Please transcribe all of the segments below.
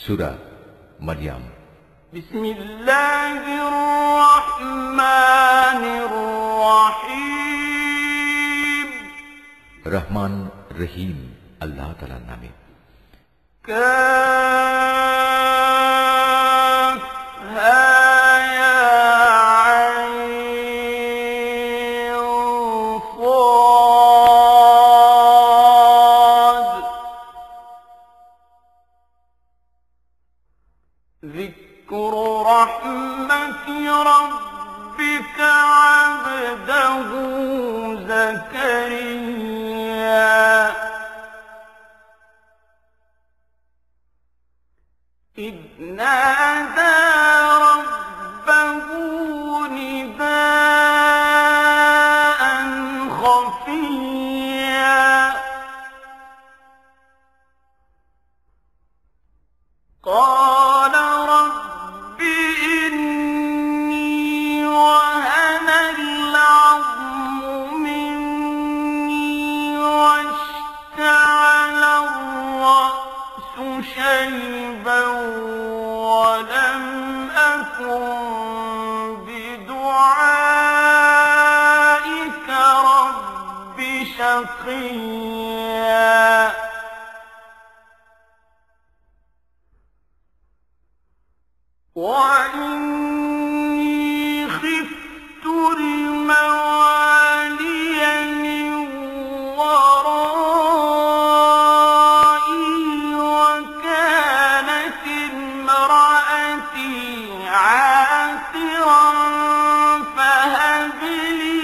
সূরা মারইয়াম। বিসমিল্লাহির রহমানির রহিম। রহমান রহিম আল্লাহ তাআলার নামে। কাফ হা ইয়া আইন সাদ। যিকরু রাহমাতি রাব্বিকা আবদাহু যাকারিয়া إذ نادى ربه نداء خفيا قال رب إني وهن العظم مني واشتعل الرأس شيبا ولم أكن بدعائك رب شقيا وإني خفت الموالي من ورائي وكانت امرأتي عاقرا فهب لي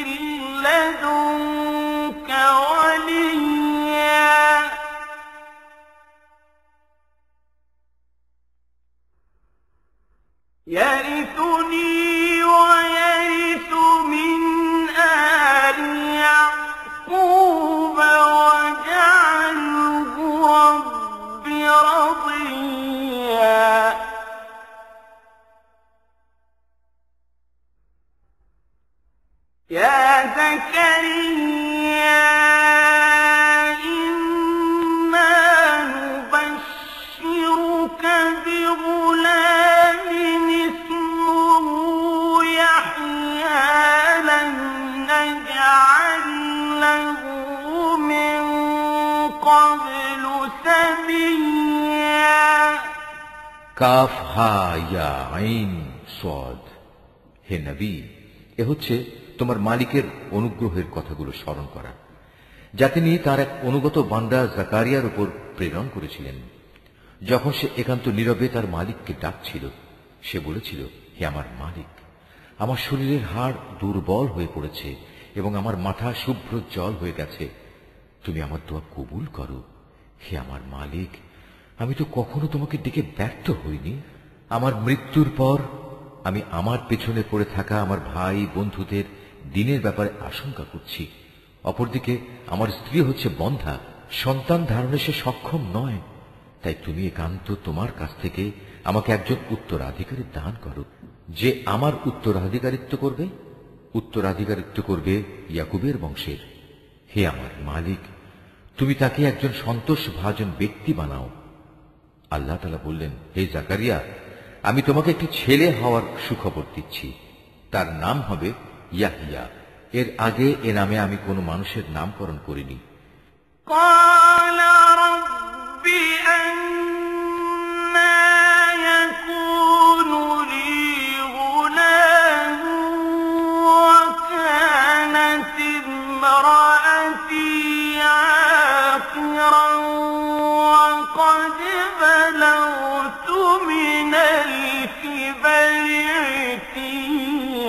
من لدنك وليا يرثني ويرث من آل يعقوب واجعله رب رضيا يا زكريا إنا نبشرك بغلام اسمه يحيى لم نجعل له من قبل سميا কাফ হা ইয়া আইন সাদ। হে নবী, এ হচ্ছে তোমার মালিকের অনুগ্রহের কথাগুলো স্মরণ করা, যা তিনি তার এক অনুগত বান্দা জাকারিয়ার উপর প্রেরণ করেছিলেন। যখন সে একান্ত নীরবে তার মালিককে ডাকছিল, সে বলেছিল, হে আমার মালিক, আমার শরীরের হাড় দুর্বল হয়ে পড়েছে এবং আমার মাথা শুভ্র জল হয়ে গেছে, তুমি আমার দোয়া কবুল করো। হে আমার মালিক, আমি তো কখনো তোমাকে ডেকে ব্যর্থ হইনি। আমার মৃত্যুর পর আমি আমার পেছনে পড়ে থাকা আমার ভাই বন্ধুদের দিনের ব্যাপারে আশঙ্কা করছি। অপরদিকে আমার স্ত্রী হচ্ছে বন্ধ্যা, সন্তান ধারণে সে সক্ষম নয়। তাই তুমি একান্ত তোমার কাছ থেকে আমাকে একজন উত্তরাধিকারী দান করো, যে আমার উত্তরাধিকারিত্ব করবে ইয়াকুবের বংশের। হে আমার মালিক, তুমি তাকে একজন সন্তোষভাজন ব্যক্তি বানাও। আল্লাহ তাআলা বললেন, হে জাকারিয়া, আমি তোমাকে একটি ছেলে হওয়ার সুখবর দিচ্ছি। তার নাম হবে ইয়াহিয়া। এর আগে এ নামে আমি কোনো মানুষের নামকরণ করিনি। قال رب أنى يكون لي غلام وكانت امرأتي عاقرا وقد بلغت من الكبر عتيا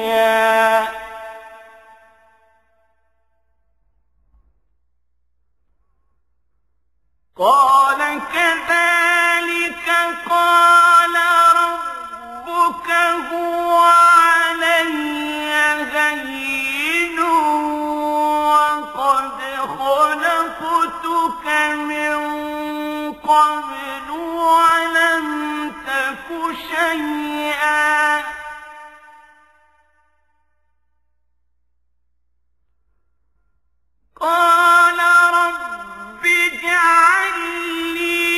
قال كذلك قال ربك هو علي هين وقد خلقتك من قبل ولم تك شيئا قال رب اجعل لي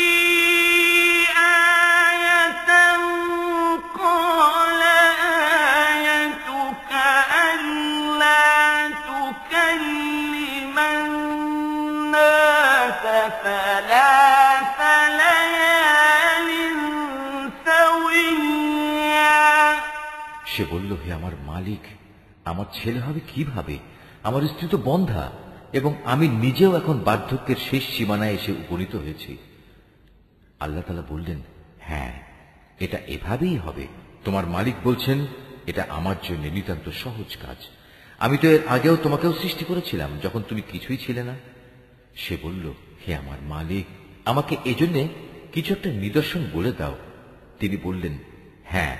সে বলল, হে আমার মালিক, আমার ছেলে হবে কিভাবে? আমার স্ত্রী তো বন্ধা এবং আমি নিজেও এখন বার্ধক্যের শেষ সীমানায় এসে উপনীত হয়েছি। আল্লাহ তাআলা বললেন, হ্যাঁ, এটা এভাবেই হবে। তোমার মালিক বলছেন, এটা আমার জন্য নিতান্ত সহজ কাজ। আমি তো এর আগেও তোমাকেও সৃষ্টি করেছিলাম যখন তুমি কিছুই ছিলে না। সে বলল, হে আমার মালিক, আমাকে এজন্য কিছু একটা নিদর্শন বলে দাও। তিনি বললেন, হ্যাঁ,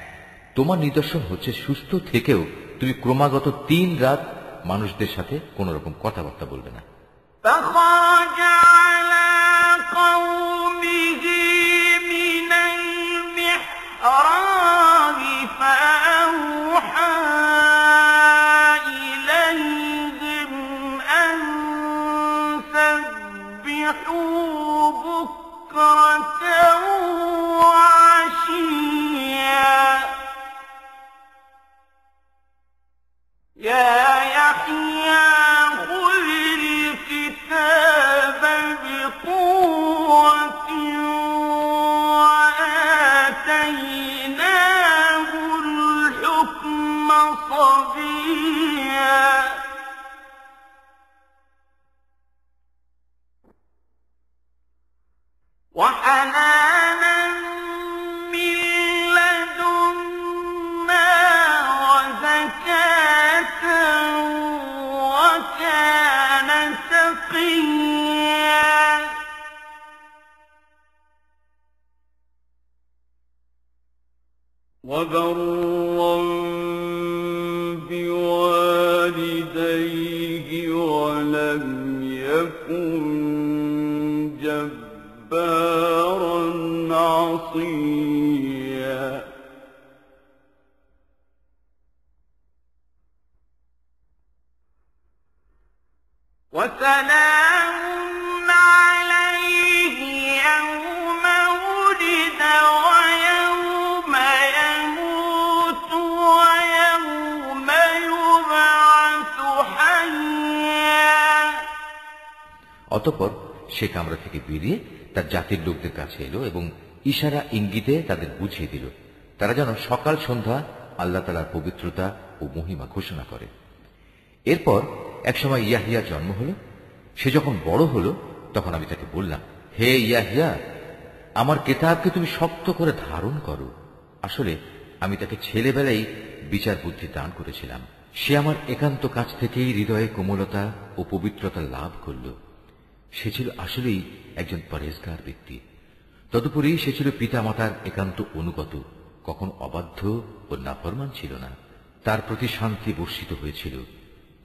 তোমার নিদর্শন হচ্ছে সুস্থ থেকেও তুমি ক্রমাগত 3 রাত মানুষদের সাথে কোন রকম কথাবার্তা বলবে না। وحنانا من لدنا وزكاة وكان تقيا وبرا بوالديه ولم يكن جبارا عصيا وسلام عليه يوم ولد ويوم يموت ويوم يبعث حيا। অতঃপর সে কামরা থেকে বেরিয়ে তার জাতির লোকদের কাছে এলো এবং ইশারা ইঙ্গিতে তাদের বুঝিয়ে দিল, তারা যেন সকাল সন্ধ্যা আল্লাহ তাআলার পবিত্রতা ও মহিমা ঘোষণা করে। এরপর একসময় ইয়াহিয়া জন্ম হলো। সে যখন বড় হলো তখন আমি তাকে বললাম, হে ইয়াহিয়া, আমার কিতাবকে তুমি শক্ত করে ধারণ করো। আসলে আমি তাকে ছেলেবেলায় বিচার বুদ্ধি দান করেছিলাম। সে আমার একান্ত কাছ থেকেই হৃদয়ে কোমলতা ও পবিত্রতা লাভ করল। সে ছিল আসলেই একজন পরহেজগার ব্যক্তি। তদুপরি সে ছিল পিতামাতার একান্ত অনুগত, কখন অবাধ্য ও নাফরমান ছিল না। তার প্রতি শান্তি বর্ষিত হয়েছিল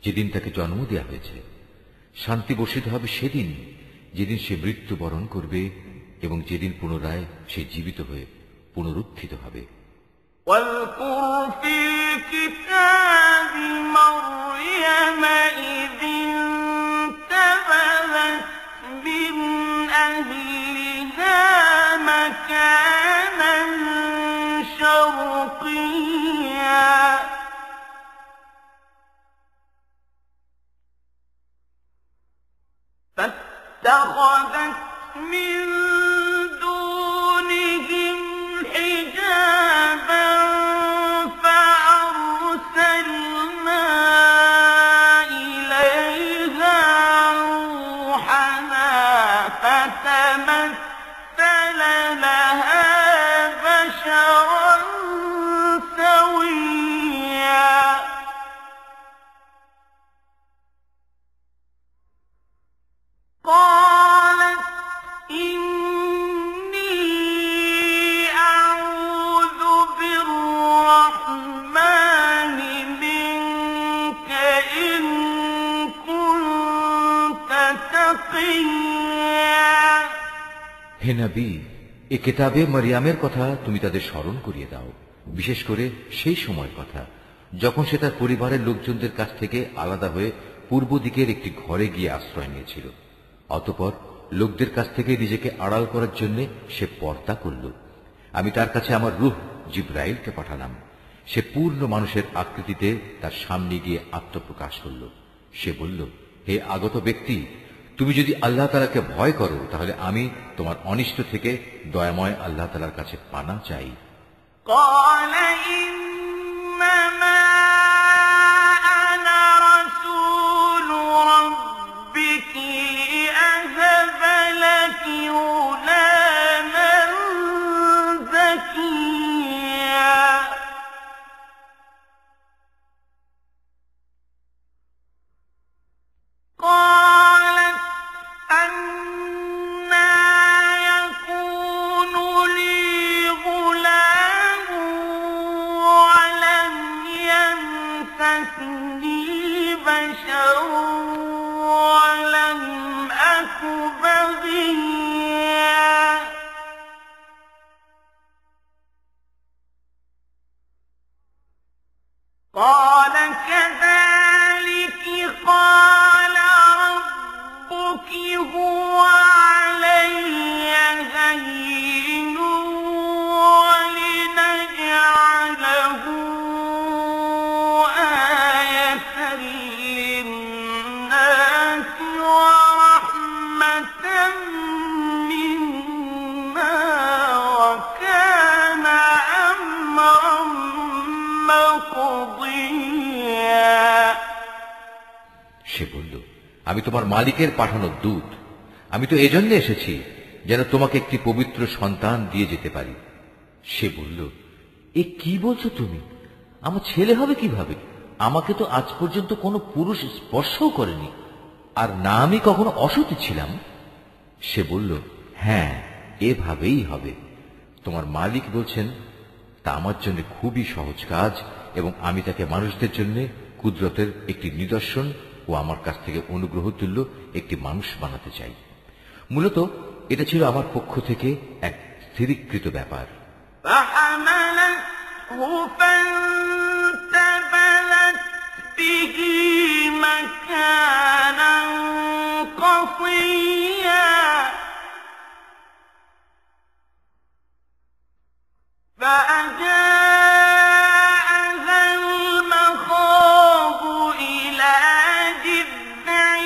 যেদিন তাকে জন্ম দেওয়া হয়েছে। শান্তি বর্ষিত হবে সেদিন যেদিন সে মৃত্যুবরণ করবে এবং যেদিন পুনরায় সে জীবিত হয়ে পুনরুত্থিত হবে। واذكر في الكتاب مريم إذ انتبذت من أهلها مكانا شرقيا فاتخذت من دونهم حجابا فأرسلنا إليها روحنا فتمثل لها بشرا سويا قالت إني أعوذ بالرحمن منك إن كنت تقيا। হে নবী, এ কিতাবে মারিয়ামের কথা তুমি তাদের স্মরণ করিয়ে দাও, বিশেষ করে সেই সময়ের কথা যখন সে তার পরিবারের লোকজনদের কাছ থেকে আলাদা হয়ে পূর্ব দিকের একটি ঘরে গিয়ে আশ্রয় নিয়েছিল। অতঃপর লোকদের কাছ থেকে নিজেকে আড়াল করার জন্য সে পর্দা করল। আমি তার কাছে আমার রূহ জিবরাইলকে পাঠালাম। সে পূর্ণ মানুষের আকৃতিতে তার সামনে গিয়ে আত্মপ্রকাশ করল। সে বলল, হে আগত ব্যক্তি, তুমি যদি আল্লাহ তাআলাকে ভয় করো তাহলে আমি তোমার অনিষ্ট থেকে দয়াময় আল্লাহ তাআলার কাছে পানা চাই। قال إن إنما أنا رسول ربك لأهب لك غلاما زكيا قالت أنى يكون لي غلام ولم يمسسني بشر ولم أك بغيا قال كذلك قال ربك هو علي هين ولنجعله آية للناس ورحمة منا وكان أمرا مقضيا সে বলল, আমি তোমার মালিকের পাঠানো দূত। আমি তো এজন্য এসেছি যেন তোমাকে একটি পবিত্র সন্তান দিয়ে যেতে পারি। সে বলল, এ কি বলছো তুমি? আমার ছেলে হবে কিভাবে? আমাকে তো আজ পর্যন্ত কোনো পুরুষ স্পর্শও করেনি, আর না আমি কখনো অসতী ছিলাম। সে বলল, হ্যাঁ, এভাবেই হবে। তোমার মালিক বলছেন, তা আমার জন্য খুবই সহজ কাজ, এবং আমি তাকে মানুষদের জন্য কুদরতের একটি নিদর্শন ও আমার কাছ থেকে অনুগ্রহ তুল্য একটি মানুষ বানাতে চাই। মূলত এটা ছিল আমার পক্ষ থেকে এক স্থিরীকৃত ব্যাপার। فحملته فانتبذت به مكانا قصيا فأجاءها المخاض إلى جذع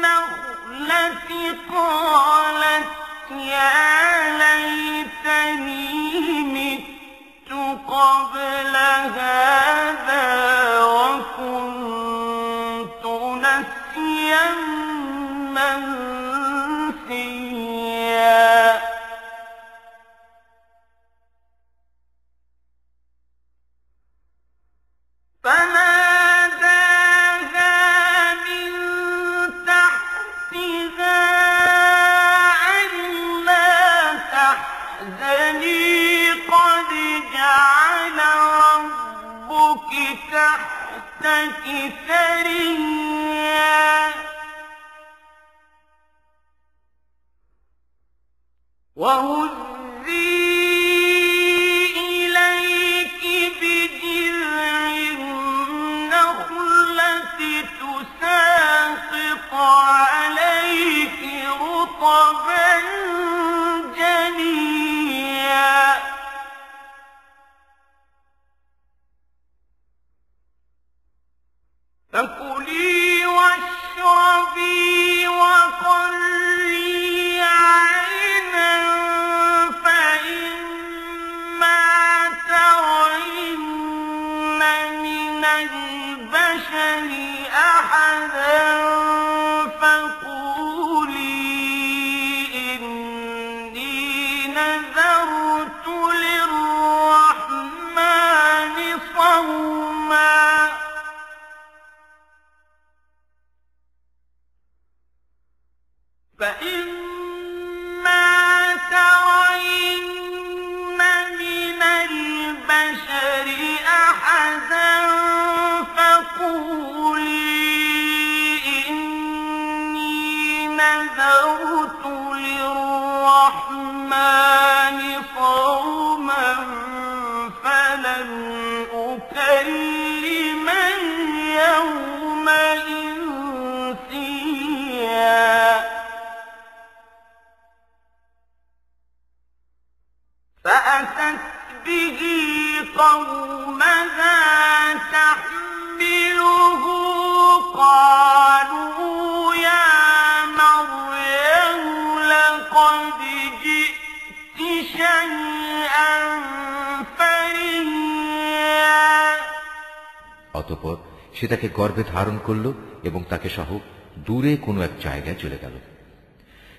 النخلة قالت يا ليتني مت قبل هذا وكنت نسيا منسيا فناداها من تحتها ألا تحزني قد جعل ربك تحتك سريا وهزي إليك بجذع النخلة تساقط عليك رطبا جنيا فكلي واشربي وقري عينا فإما ترين من البشر أحدا فقولي إني نذرت للرحمن صوما فإما ترين من البشر أحدا فقولي إني نذرت للرحمن صوما فلن أكلم اليوم إنسيا فأتت به قومها تحمله قالوا يا مريم لقد جئت شيئا فريا অতঃপর সে তাকে গর্ভে ধারণ করল এবং তাকে সহ দূরে কোনো এক জায়গায় চলে গেল।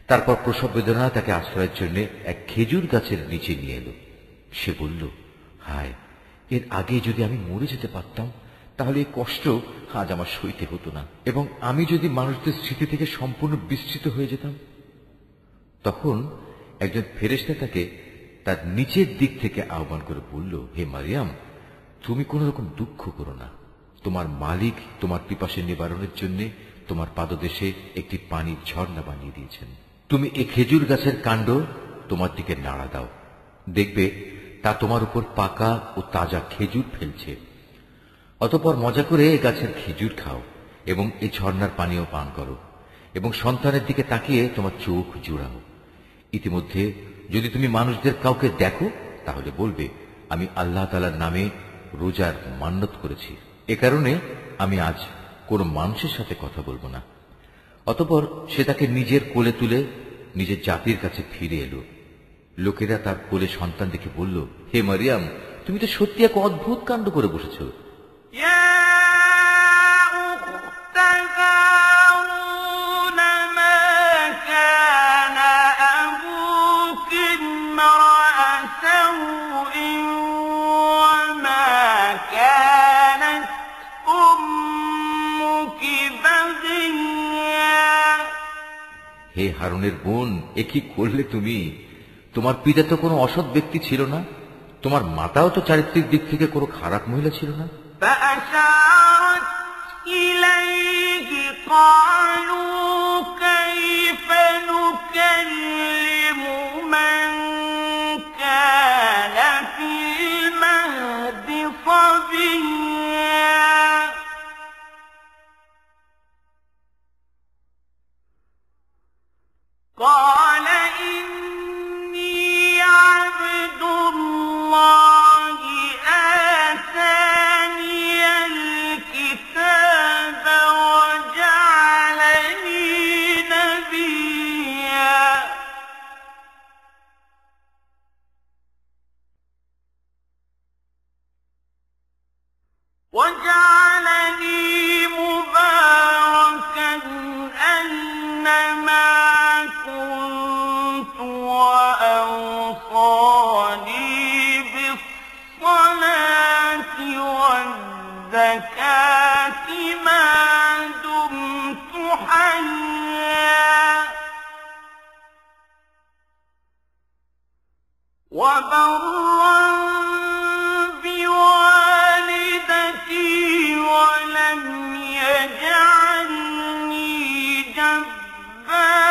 তারপর প্রসব বেদনা তাকে আশ্রয়ের জন্য এক খেজুর গাছের নিচে নিয়ে এলো। সে বলল, হায়, এর আগে যদি আমি মরে যেতে পারতাম তাহলে এই কষ্ট আজ আমার সইতে হতো না, এবং আমি যদি মানুষদের স্মৃতি থেকে সম্পূর্ণ বিস্মৃত হয়ে যেতাম। তখন একজন ফেরেশতা তাকে তার নিচের দিক থেকে আহ্বান করে বলল, হে মারিয়াম, তুমি কোন রকম দুঃখ করো না। তোমার মালিক তোমার পিপাসা নিবারণের জন্য তোমার পাদদেশে একটি পানির ঝর্ণা বানিয়ে দিয়েছেন। তুমি এই খেজুর গাছের কাণ্ড তোমার দিকে নাড়া দাও, দেখবে তা তোমার উপর পাকা ও তাজা খেজুর ফেলছে। অতঃপর মজা করে এ গাছের খেজুর খাও এবং এই ঝর্ণার পানীয় পান করো এবং সন্তানের দিকে তাকিয়ে তোমার চোখ জুড়াও। ইতিমধ্যে যদি তুমি মানুষদের কাউকে দেখো তাহলে বলবে, আমি আল্লাহ তাআলার নামে রোজার মান্যত করেছি, এ কারণে আমি আজ কোনো মানুষের সাথে কথা বলবো না। অতঃপর সে তাকে নিজের কোলে তুলে নিজের জাতির কাছে ফিরে এলো। লোকেরা তার কোলে সন্তান দেখে বলল, হে মারিয়াম, তুমি তো সত্যি এক অদ্ভুত কাণ্ড করে বসেছ। হে হারুনের বোন, এ কি করলে তুমি? তোমার পিতা তো কোনো অসৎ ব্যক্তি ছিল না, তোমার মাতাও তো চারিত্রিক দিক থেকে কোনো খারাপ মহিলা ছিল না। قال إني عبد الله آتاني الكتاب وجعلني نبيا مباركا أينما كنت وأوصاني بالصلاة والزكاة ما دمت حيا وبرا بوالدتي ولم يجعلني جبارا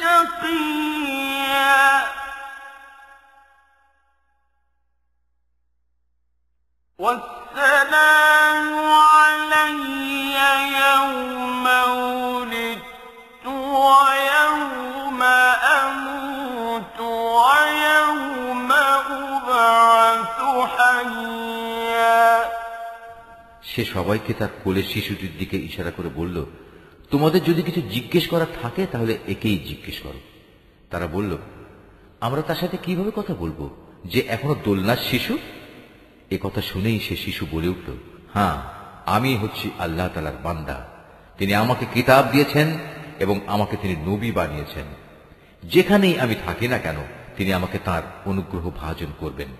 شقيا والسلام علي يوم ولدت ويوم أموت ويوم أبعث حيا সে সবাইকে তার কোলে শিশুটির দিকে ইশারা করে বলল, তোমাদের যদি কিছু জিজ্ঞেস করা থাকে তাহলে একেই জিজ্ঞেস করো। তারা বলল, আমরা তার সাথে কিভাবে কথা বলবো যে এখনো দোলনার শিশু? এ কথা শুনেই সে শিশু বলে উঠল, হ্যাঁ, আমি হচ্ছি আল্লাহ তাআলার বান্দা। তিনি আমাকে কিতাব দিয়েছেন এবং আমাকে তিনি নবী বানিয়েছেন। যেখানেই আমি থাকি না কেন তিনি আমাকে তার অনুগ্রহ ভাজন করবেন।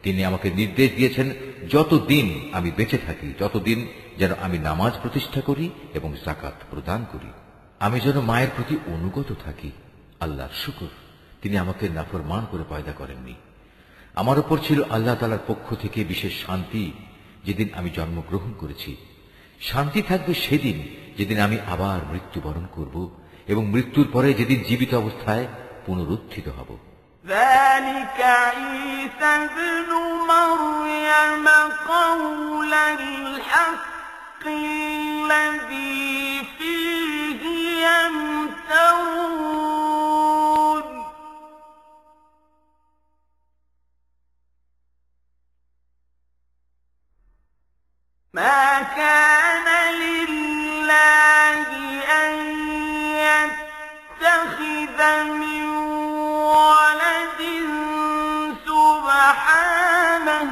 তিনি আমাকে নির্দেশ দিয়েছেন যতদিন আমি বেঁচে থাকি ততদিন যেন আমি নামাজ প্রতিষ্ঠা করি এবং যাকাত প্রদান করি, আমি যেন মায়ের প্রতি অনুগত থাকি। আল্লাহর শুকর, তিনি আমাকে নাফরমান করে পয়দা করেননি। আমার উপর ছিল আল্লাহ তাআলার পক্ষ থেকে বিশেষ শান্তি যেদিন আমি জন্মগ্রহণ করেছি। শান্তি থাকবে সেদিন যেদিন আমি আবার মৃত্যুবরণ করব এবং মৃত্যুর পরে যেদিন জীবিত অবস্থায় পুনরুত্থিত হব। ذلك عيسى ابن مريم قول الحق الذي فيه يمترون ما كان لله أن يتخذ من ولد سبحانه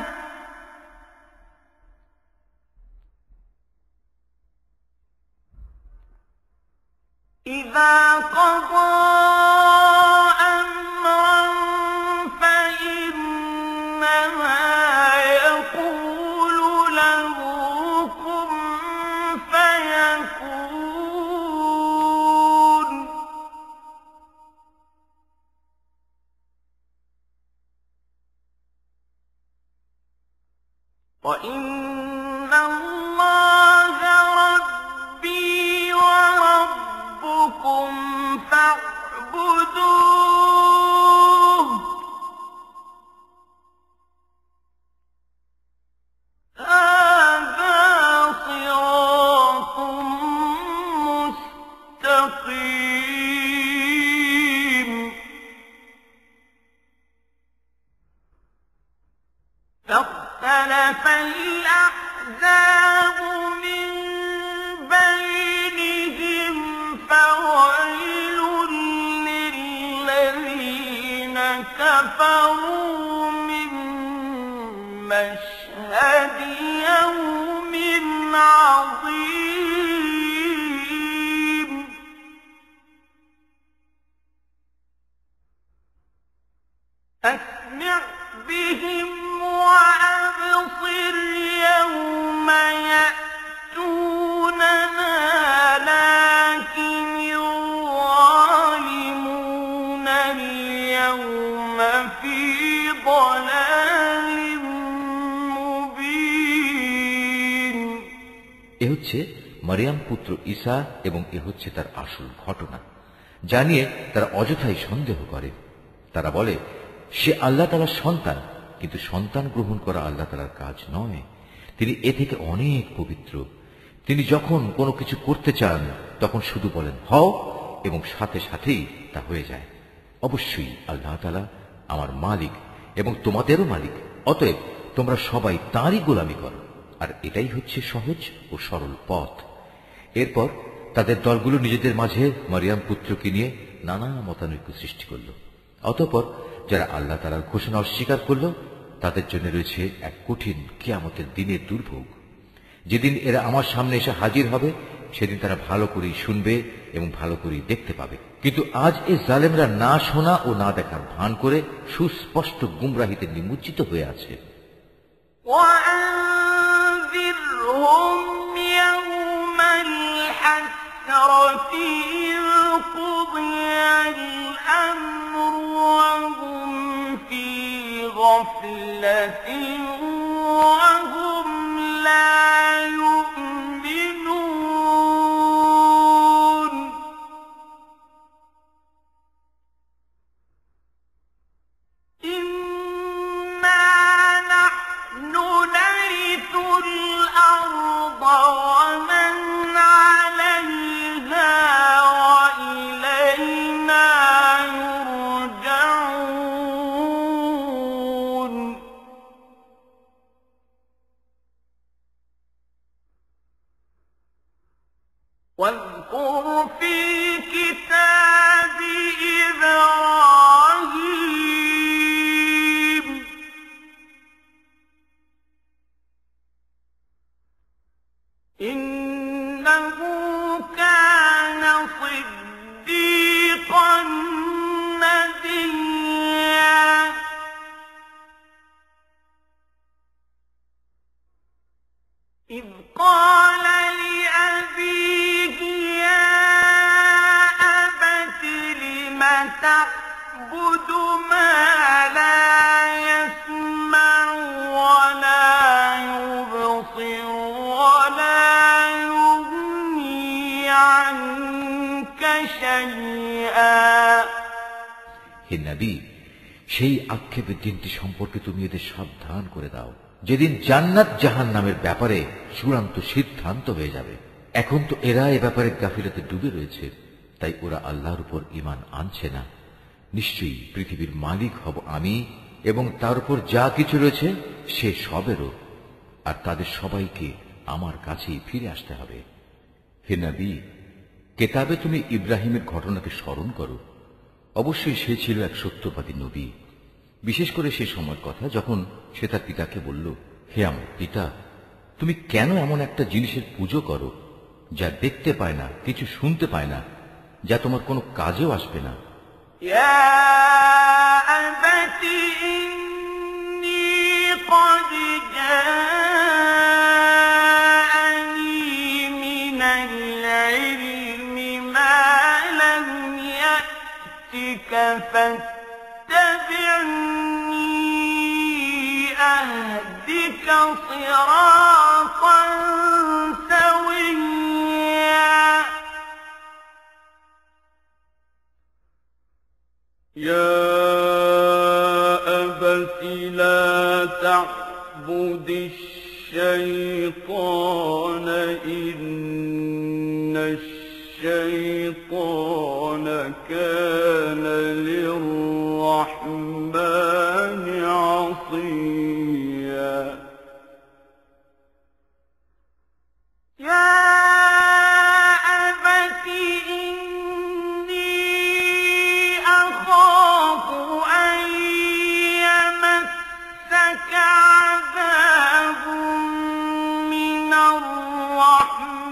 وَإِنَّ اللَّهَ رَبِّي وَرَبُّكُمْ فَاعْبُدُوهُ هَذَا صِرَاطٌ مُسْتَقِيمٌ فاختلف الأحزاب من بينهم فويل للذين كفروا من مشهد يوم عظيم أسمع بهم وأبصر يوم يأتوننا لكن الظالمون اليوم في ضلال مبين এ হচ্ছে মারিয়াম পুত্র ঈসা এবং এ হচ্ছে তার আসল ঘটনা, জানিয়ে তারা অযথাই সন্দেহ করে। তারা বলে সে আল্লাহ তাআলার সন্তান, কিন্তু সন্তান গ্রহণ করা আল্লাহ তাআলার কাজ নয়। তিনি এ থেকে অনেক পবিত্র। তিনি যখন কোনো কিছু করতে চান তখন শুধু বলেন হও, এবং সাথে সাথেই তা হয়ে যায়। অবশ্যই আল্লাহ তাআলা আমার মালিক এবং তোমাদেরও মালিক, অতএব তোমরা সবাই তাঁরই গোলামি করো, আর এটাই হচ্ছে সহজ ও সরল পথ। এরপর তাদের দলগুলো নিজেদের মাঝে মারিয়াম পুত্রকে নিয়ে নানা মতানৈক্য সৃষ্টি করল। অতঃপর যারা আল্লাহ তাআলার ঘোষণা অস্বীকার করল তাদের জন্য রয়েছে এক কঠিন কিয়ামতের দিনের দুর্ভোগ। যেদিন এরা আমার সামনে এসে হাজির হবে সেদিন তারা ভালো করেই শুনবে এবং ভালো করেই দেখতে পাবে। কিন্তু আজ এই জালেমরা না শোনা ও না দেখার ভান করে সুস্পষ্ট গুমরাহিতে নিমজ্জিত হয়ে আছে। وأنذرهم يوم الحسرة إذ قضي الأمر وهم في غفلة وهم لا يؤمنون إنا نحن نرث الأرض ومن عليها وإلينا يرجعون واذكر في الكتاب إبراهيم إنه كان صديقا نبيا إذ قال لأبيه يا أبت لم تعبد ما لا يسمع ولا يبصر ولا يغني عنك شيئا হে নবী, সেই আক্ষেপের দিনটি সম্পর্কে তুমি এদের সাবধান করে দাও, যেদিন জান্নাত জাহান্নামের ব্যাপারে চূড়ান্ত সিদ্ধান্ত হয়ে যাবে। এখন তো এরা এ ব্যাপারে গাফিলতে ডুবে রয়েছে, তাই ওরা আল্লাহর উপর ঈমান আনছে না। নিশ্চয়ই পৃথিবীর মালিক হব আমি এবং তার উপর যা কিছু রয়েছে সে সবেরও, আর তাদের সবাইকে আমার কাছেই ফিরে আসতে হবে। হে নবী, কেতাবে তুমি ইব্রাহিমের ঘটনাকে স্মরণ করো। অবশ্যই সে ছিল এক সত্যবাদী নবী, বিশেষ করে সে সময়ের কথা যখন সে তার পিতাকে বলল, হে আমার পিতা, তুমি কেন এমন একটা জিনিসের পুজো করো যা দেখতে পায় না, কিছু শুনতে পায় না, যা তোমার কোনো কাজেও আসবে না। يا أبت إني قد جاءني من العلم ما لم يأتك فاتبعني أهدك صراطا سويا يا أبت لا تعبد الشيطان إن الشيطان كان للرحمن عصيا يا أبت إني أخاف أن يمسك عذاب من الرحمن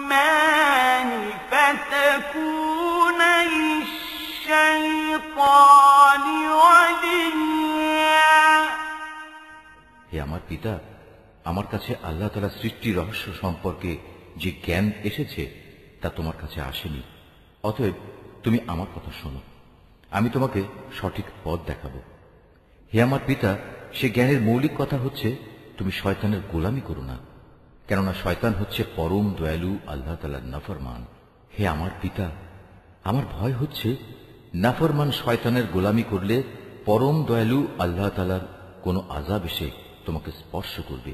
فتكون للشيطان وليا হে আমার পিতা, আমার কাছে আল্লাহ তাআলার সৃষ্টি রহস্য সম্পর্কে যে জ্ঞান এসেছে তা তোমার কাছে আসেনি। অতএব তুমি আমার কথা শোনো, আমি তোমাকে সঠিক পথ দেখাবো। হে আমার পিতা, সে জ্ঞানের মৌলিক কথা হচ্ছে তুমি শয়তানের গোলামি করো না, কেননা শয়তান হচ্ছে পরম দয়ালু আল্লাহ তাআলার নাফরমান। হে আমার পিতা, আমার ভয় হচ্ছে নাফরমান শয়তানের গোলামি করলে পরম দয়ালু আল্লাহ তাআলার কোনো আযাব এসে তোমাকে স্পর্শ করবে,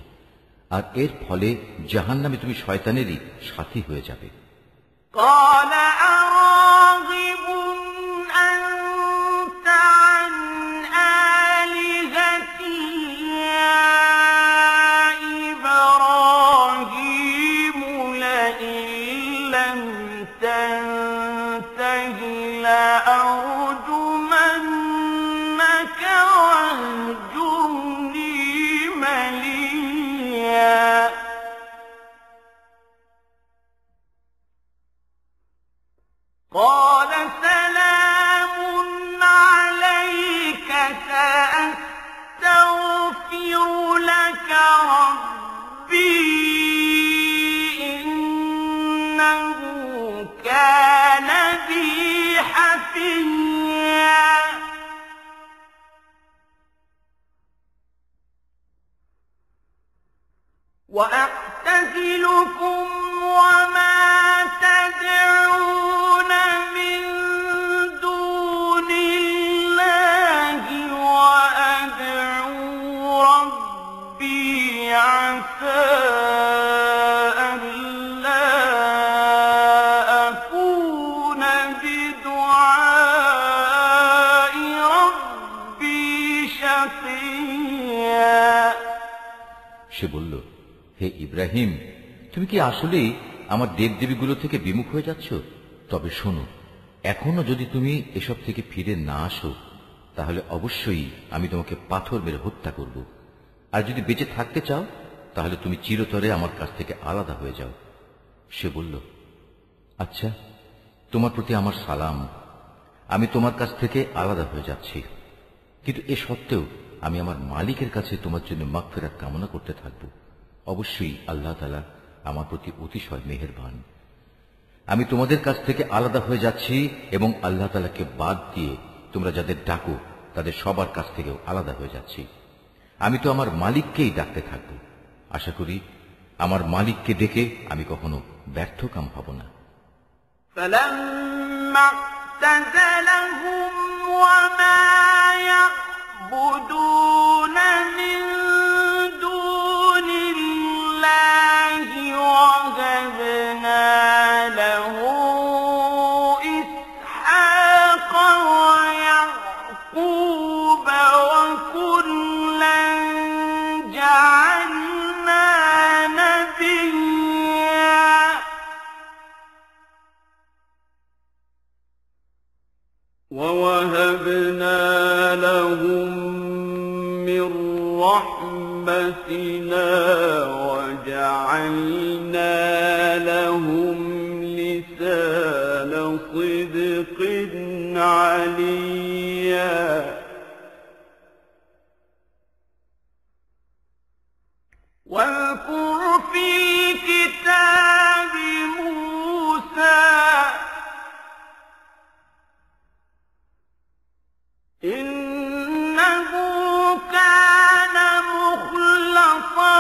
আর এর ফলে জাহান্নামে তুমি শয়তানেরই সাথী হয়ে যাবে। قال أراغب أنت عن آلهتي يا إبراهيم لئن لم تنته لأرجمنك واهجرني مليا قال سلام عليك سأستغفر لك ربي إنه كان بي حفيا وأعتزلكم وما تدعون من دون الله وأدعو ربي عسى ألا أكون بدعاء ربي شقيا সে বলল, হে ইব্রাহিম, তুমি কি আসলেই আমার দেবদেবীগুলো থেকে বিমুখ হয়ে যাচ্ছ? তবে শোনো, এখনো যদি তুমি এসব থেকে ফিরে না আসো তাহলে অবশ্যই আমি তোমাকে পাথর মেরে হত্যা করব। আর যদি বেঁচে থাকতে চাও তাহলে তুমি চিরতরে আমার কাছ থেকে আলাদা হয়ে যাও। সে বলল, আচ্ছা, তোমার প্রতি আমার সালাম, আমি তোমার কাছ থেকে আলাদা হয়ে যাচ্ছি, কিন্তু এ সত্ত্বেও আমি আমার মালিকের কাছে তোমার জন্য মাগফিরাত কামনা করতে থাকব। অবশ্যই আল্লাহ তাআলা আমার প্রতি অতিশয় মেহেরবান। আমি তোমাদের কাছ থেকে আলাদা হয়ে যাচ্ছি এবং আল্লাহ তাআলাকে বাদ দিয়ে তোমরা যাদের ডাকো তাদের সবার কাছ থেকেও আলাদা হয়ে যাচ্ছি। আমি তো আমার মালিককেই ডাকতে থাকব। আশা করি আমার মালিককে ডেকে আমি কখনো ব্যর্থকাম হব না। فلما اعتزلهم وما يعبدون من دون الله وهبنا له إسحاق ويعقوب وكلا جعلنا نبيا ووهبنا لهم من رحمتنا وجعلنا لهم لسان صدق عليا واذكر في كتاب موسى إنه كان مخلصا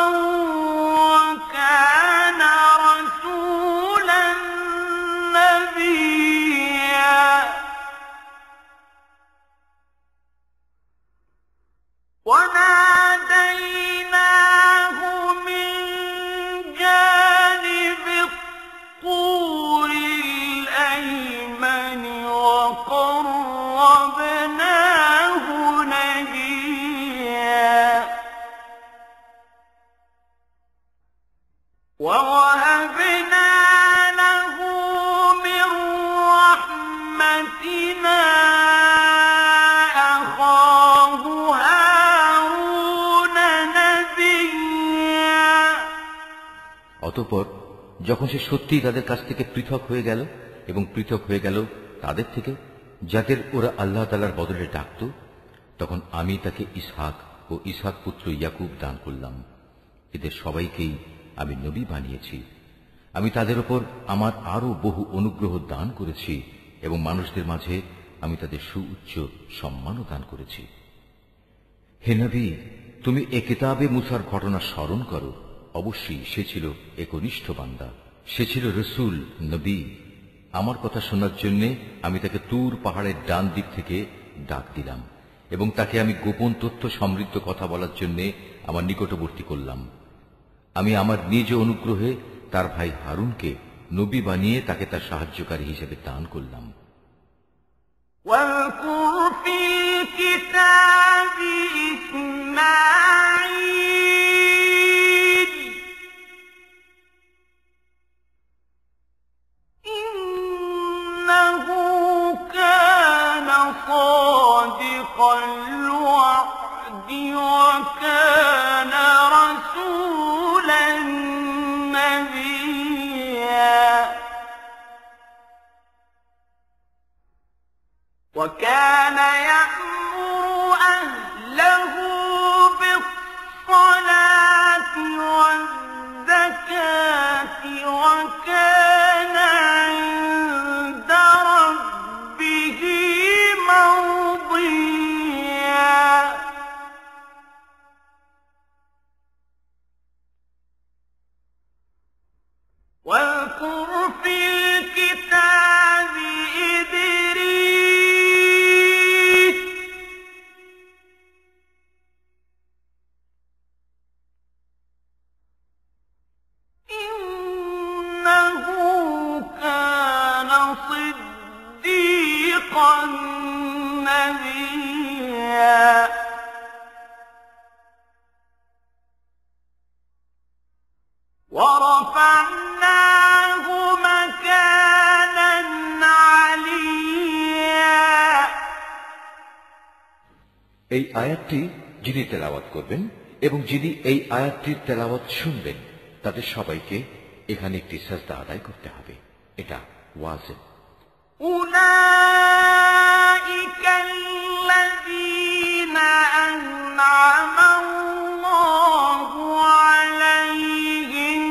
অতঃপর যখন সে সত্যিই তাদের কাছ থেকে পৃথক হয়ে গেল এবং পৃথক হয়ে গেল তাদের থেকে যাদের ওরা আল্লাহ তাআলার বদলে ডাকত, তখন আমি তাকে ইসহাক ও ইসহাক পুত্র ইয়াকুব দান করলাম। এদের সবাইকেই আমি নবী বানিয়েছি। আমি তাদের উপর আমার আরো বহু অনুগ্রহ দান করেছি এবং মানুষদের মাঝে আমি তাদের সুউচ্চ সম্মানও দান করেছি। হে নবী, তুমি এ কিতাবে মুসার ঘটনা স্মরণ করো। অবশ্যই সে ছিল একনিষ্ঠ বান্দা, সে ছিল রসুল, নবী। আমার কথা শোনার জন্য আমি তাকে তুর পাহাড়ের ডান দিক থেকে ডাক দিলাম এবং তাকে আমি গোপন তথ্য সমৃদ্ধ কথা বলার জন্য আমার নিকটবর্তী করলাম। আমি আমার নিজ অনুগ্রহে তার ভাই হারুনকে নবী বানিয়ে তাকে তার সাহায্যকারী হিসেবে দান করলাম। واذكر في الكتاب إسماعيل إنه كان صادق الوعد وكان رسولا نبيا وكان يأمر أهله بالصلاة والزكاة وكان عند ربه مرضيا واذكر في الكتاب إدريس إنه كان صديقا نبيا ورفعناه مكانا عليا এই আয়াতটি যিনি তেলাওয়াত করবেন এবং যিনি এই আয়াতটির তেলাওয়াত শুনবেন তাদের সবাইকে এখানে একটি সাজদা আদায় করতে হবে। এটা ওয়াজিব। أولئك الذين أنعم الله عليهم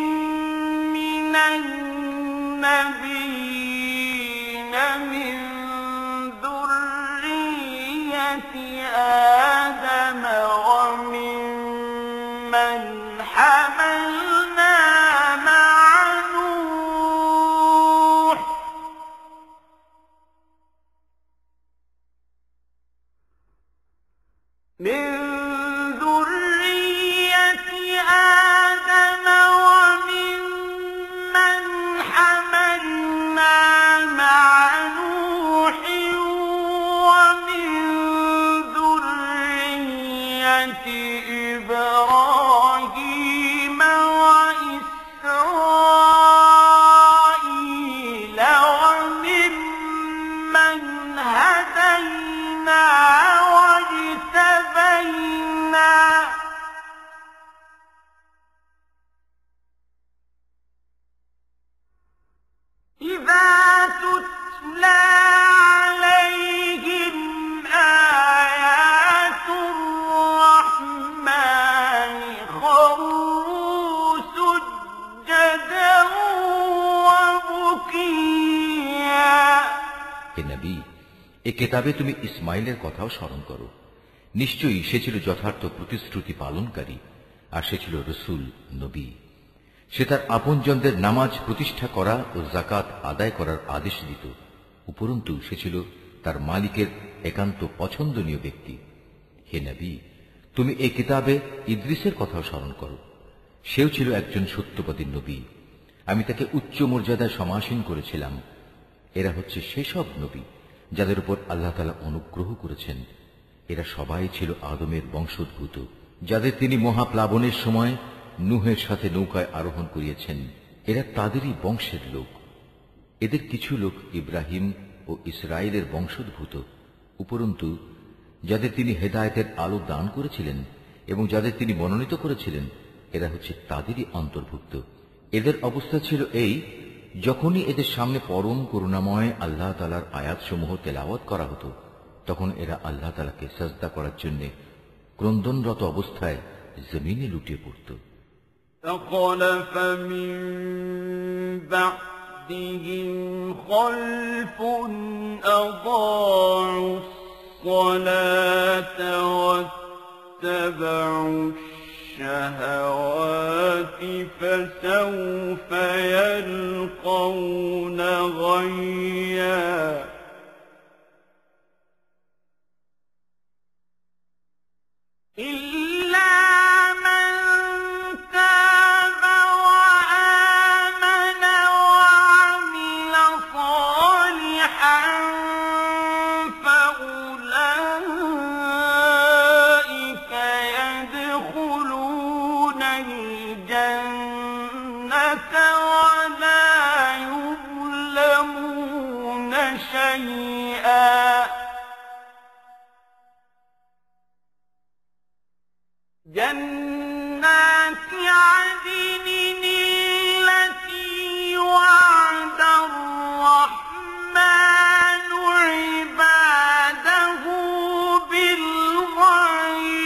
من النبيين من ذرية آدم وممن حملنا مع نوح من ذرية آدم وممن حملنا مع نوح ومن ذرية إبراهيم وإسرائيل وممن هدينا واجتبينا إذا تتلى عليهم آيات الرحمن خروا سجدا وبكيا হে নবী, এ কিতাবে তুমি ইসমাইলের কথাও স্মরণ করো। নিশ্চয়ই সে ছিল যথার্থ প্রতিশ্রুতি পালনকারী, আর সে ছিল রসুল, নবী। সে তার আপনজনদের নামাজ প্রতিষ্ঠা করা ও যাকাত আদায় করার আদেশ দিত। উপরন্তু সে ছিল তার মালিকের একান্ত পছন্দনীয় ব্যক্তি। হে নবী, তুমি এই কিতাবে ইদ্রিসের কথাও স্মরণ করো। সেও ছিল একজন সত্যবাদী নবী। আমি তাকে উচ্চ মর্যাদায় সমাসীন করেছিলাম। এরা হচ্ছে সেসব নবী যাদের উপর আল্লাহ তাআলা অনুগ্রহ করেছেন। এরা সবাই ছিল আদমের বংশোদ্ভূত, যাদের তিনি মহাপ্লাবনের সময় নূহের সাথে নৌকায় আরোহণ করিয়েছেন। এরা তাদেরই বংশের লোক। এদের কিছু লোক ইব্রাহিম ও ইসরায়েলের বংশোদ্ভূত। উপরন্তু যাদের তিনি হেদায়েতের আলো দান করেছিলেন এবং যাদের তিনি মনোনীত করেছিলেন, এরা হচ্ছে তাদেরই অন্তর্ভুক্ত, এদের অবস্থা ছিল এই, যখনই এদের সামনে পরম করুণাময় আল্লাহ তাআলার আয়াতসমূহ তেলাওয়াত করা হতো, তখন এরা আল্লাহ তাআলাকে সাজদা করার জন্য ক্রন্দনরত অবস্থায় জমিনে লুটিয়ে পড়ত। فخلف من بعدهم خلف أضاعوا الصلاة واتبعوا الشهوات فسوف يلقون غيا إلا من تاب وآمن وعمل صالحا فأولئك يدخلون الجنة ولا يظلمون شيئا جنات عدن التي وعد الرحمن عباده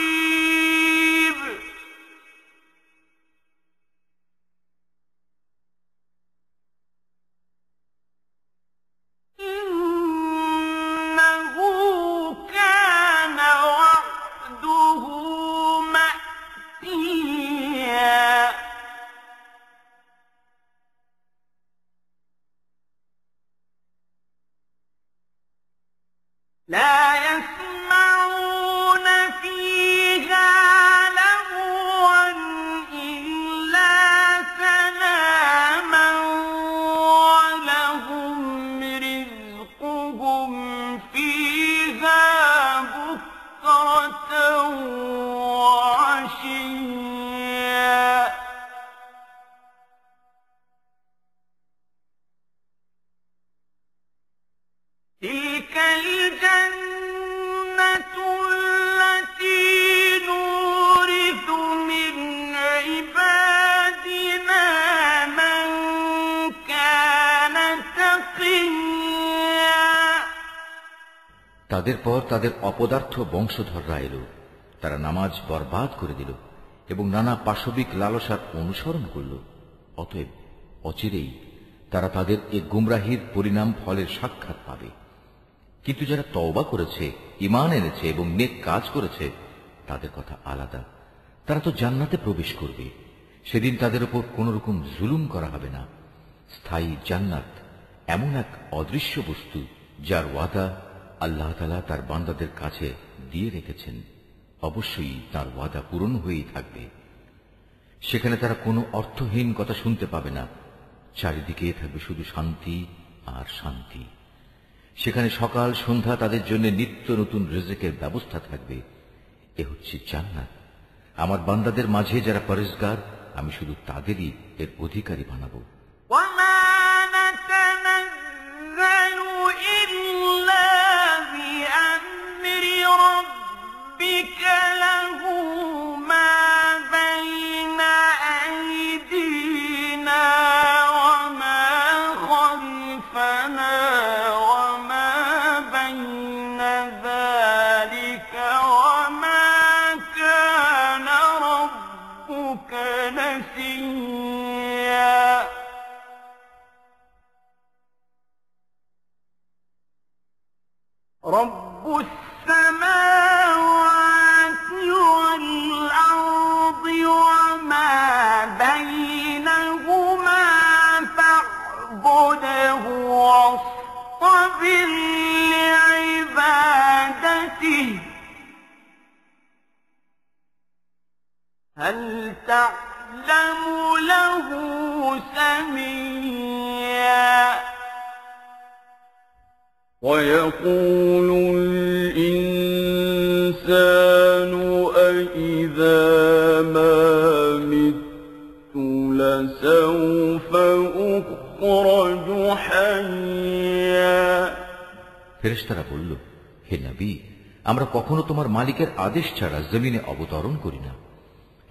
بالغيب إنه كان وعده مأتيا لا يسمعون فيها لغوا إلا سلاما ولهم رزقهم فيها بكرة وعشيا تلك الجنة التي نورث من عبادنا من كان تقيا তাদের পর তাদের অপদার্থ বংশধররা এলো, তারা নামাজ বরবাদ করে দিল এবং নানা পাশবিক লালসার অনুসরণ করল। অতএব অচিরেই তারা তাদের এ গুমরাহির পরিণাম ফলের সাক্ষাৎ পাবে। কিন্তু যারা তওবা করেছে, ঈমান এনেছে এবং নেক কাজ করেছে, তাদের কথা আলাদা। তারা তো জান্নাতে প্রবেশ করবে। সেদিন তাদের উপর কোন রকম জুলুম করা হবে না। স্থায়ী জান্নাত এমন এক অদৃশ্য বস্তু, যার ওয়াদা আল্লাহ তাআলা তার বান্দাদের কাছে দিয়ে রেখেছেন। অবশ্যই তার ওয়াদা পূরণ হয়েই থাকবে। সেখানে তারা কোনো অর্থহীন কথা শুনতে পাবে না। চারিদিকে থাকবে শুধু শান্তি আর শান্তি। সেখানে সকাল সন্ধ্যা তাদের জন্য নিত্য নতুন রিজিকের ব্যবস্থা থাকবে। এ হচ্ছে জান্নাত। আমার বান্দাদের মাঝে যারা পরহেজগার, আমি শুধু তাদেরই এর অধিকারী বানাবো। وما نتنزل إلا بأمر ربك له ما بين أيدينا وما خلفنا وما بين ذلك وما كان ربك نسيا رب السماوات والأرض وما بينهما فاعبده واصطبر لعبادته هل تعلم له سميا ويقول الإنسان أإذا ما مت لسوف أخرج حيا ফেরেশতারা বলল, হে নবী, আমরা কখনো তোমার মালিকের আদেশ ছাড়া জমিনে অবতরণ করি না।